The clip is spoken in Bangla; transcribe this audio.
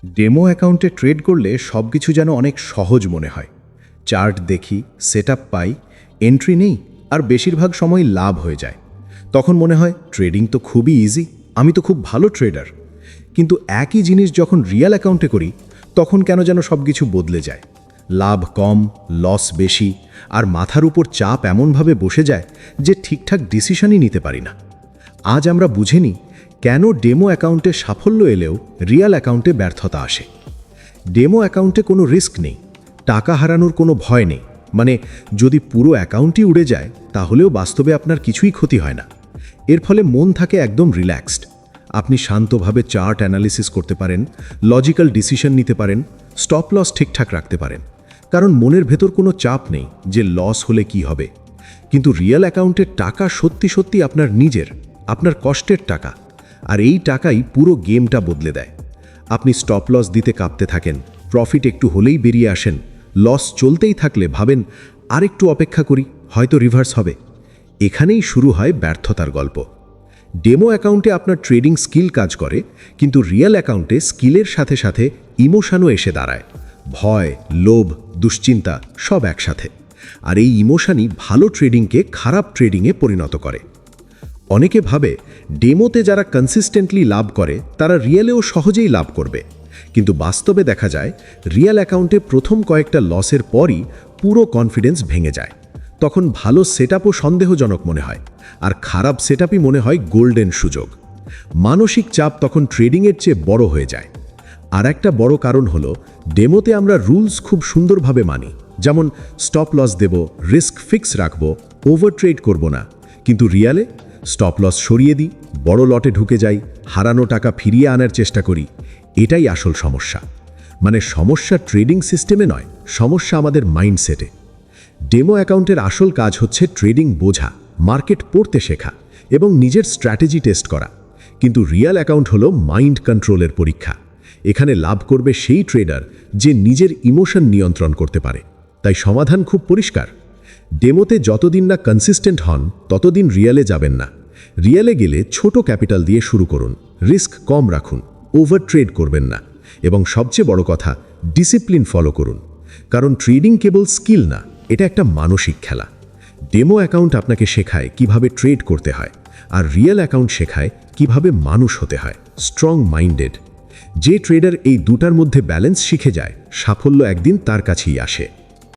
ডেমো অ্যাকাউন্টে ট্রেড করলে সব কিছু যেন অনেক সহজ মনে হয়। চার্ট দেখি, সেটআপ পাই, এন্ট্রি নেই, আর বেশিরভাগ সময় লাভ হয়ে যায়। তখন মনে হয় ট্রেডিং তো খুবই ইজি, আমি তো খুব ভালো ট্রেডার। কিন্তু একই জিনিস যখন রিয়েল অ্যাকাউন্টে করি তখন কেন যেন সব কিছু বদলে যায়। লাভ কম, লস বেশি, আর মাথার উপর চাপ এমনভাবে বসে যায় যে ঠিকঠাক ডিসিশনই নিতে পারি না। আজ আমরা বুঝে নিই কেন ডেমো অ্যাকাউন্টে সাফল্য এলেও রিয়েল অ্যাকাউন্টে ব্যর্থতা আসে। ডেমো অ্যাকাউন্টে কোনো রিস্ক নেই, টাকা হারানোর কোনো ভয় নেই। মানে যদি পুরো অ্যাকাউন্টই উড়ে যায় তাহলেও বাস্তবে আপনার কিছুই ক্ষতি হয় না। এর ফলে মন থাকে একদম রিল্যাক্সড। আপনি শান্তভাবে চার্ট অ্যানালিসিস করতে পারেন, লজিক্যাল ডিসিশন নিতে পারেন, স্টপ লস ঠিকঠাক রাখতে পারেন, কারণ মনের ভেতর কোনো চাপ নেই যে লস হলে কি হবে। কিন্তু রিয়েল অ্যাকাউন্টের টাকা সত্যি সত্যি আপনার নিজের, আপনার কষ্টের টাকা, আর এই টাকাই পুরো গেমটা বদলে দেয়। আপনি স্টপ লস দিতে কাঁপতে থাকেন, প্রফিট একটু হলেই বেরিয়ে আসেন, লস চলতেই থাকলে ভাবেন আরেকটু অপেক্ষা করি, হয়তো রিভার্স হবে। এখানেই শুরু হয় ব্যর্থতার গল্প। ডেমো অ্যাকাউন্টে আপনার ট্রেডিং স্কিল কাজ করে, কিন্তু রিয়েল অ্যাকাউন্টে স্কিলের সাথে সাথে ইমোশনও এসে দাঁড়ায়। ভয়, লোভ, দুশ্চিন্তা সব একসাথে। আর এই ইমোশনই ভালো ট্রেডিংকে খারাপ ট্রেডিংয়ে পরিণত করে। অনেকে ভাবে ডেমোতে যারা কনসিস্টেন্টলি লাভ করে তারা রিয়েলেও সহজেই লাভ করবে, কিন্তু বাস্তবে দেখা যায় রিয়েল অ্যাকাউন্টে প্রথম কয়েকটা লসের পরই পুরো কনফিডেন্স ভেঙে যায়। তখন ভালো সেটআপও সন্দেহজনক মনে হয়, আর খারাপ সেটআপই মনে হয় গোল্ডেন সুযোগ। মানসিক চাপ তখন ট্রেডিংয়ের চেয়ে বড় হয়ে যায়। আর একটা বড় কারণ হলো ডেমোতে আমরা রুলস খুব সুন্দরভাবে মানি, যেমন স্টপ লস দেব, রিস্ক ফিক্স রাখব, ওভার ট্রেড করব না। কিন্তু রিয়ালে স্টপ লস সরিয়ে দিই, বড় লটে ঢুকে যাই, হারানো টাকা ফিরিয়ে আনার চেষ্টা করি। এটাই আসল সমস্যা। মানে সমস্যা ট্রেডিং সিস্টেমে নয়, সমস্যা আমাদের মাইন্ডসেটে। ডেমো অ্যাকাউন্টের আসল কাজ হচ্ছে ট্রেডিং বোঝা, মার্কেট পড়তে শেখা এবং নিজের স্ট্র্যাটেজি টেস্ট করা। কিন্তু রিয়েল অ্যাকাউন্ট হলো মাইন্ড কন্ট্রোলের পরীক্ষা। এখানে লাভ করবে সেই ট্রেডার যে নিজের ইমোশন নিয়ন্ত্রণ করতে পারে। তাই সমাধান খুব পরিষ্কার। ডেমোতে যতদিন না কনসিস্টেন্ট হন ততদিন রিয়েলে যাবেন না। রিয়েলে গেলে ছোট ক্যাপিটাল দিয়ে শুরু করুন, রিস্ক কম রাখুন, ওভার ট্রেড করবেন না, এবং সবচেয়ে বড় কথা, ডিসিপ্লিন ফলো করুন। কারণ ট্রেডিং কেবল স্কিল না, এটা একটা মানসিক খেলা। ডেমো অ্যাকাউন্ট আপনাকে শেখায় কিভাবে ট্রেড করতে হয়, আর রিয়েল অ্যাকাউন্ট শেখায় কিভাবে মানুষ হতে হয়, স্ট্রং মাইন্ডেড। যে ট্রেডার এই দুটার মধ্যে ব্যালেন্স শিখে যায়, সাফল্য একদিন তার কাছেই আসে।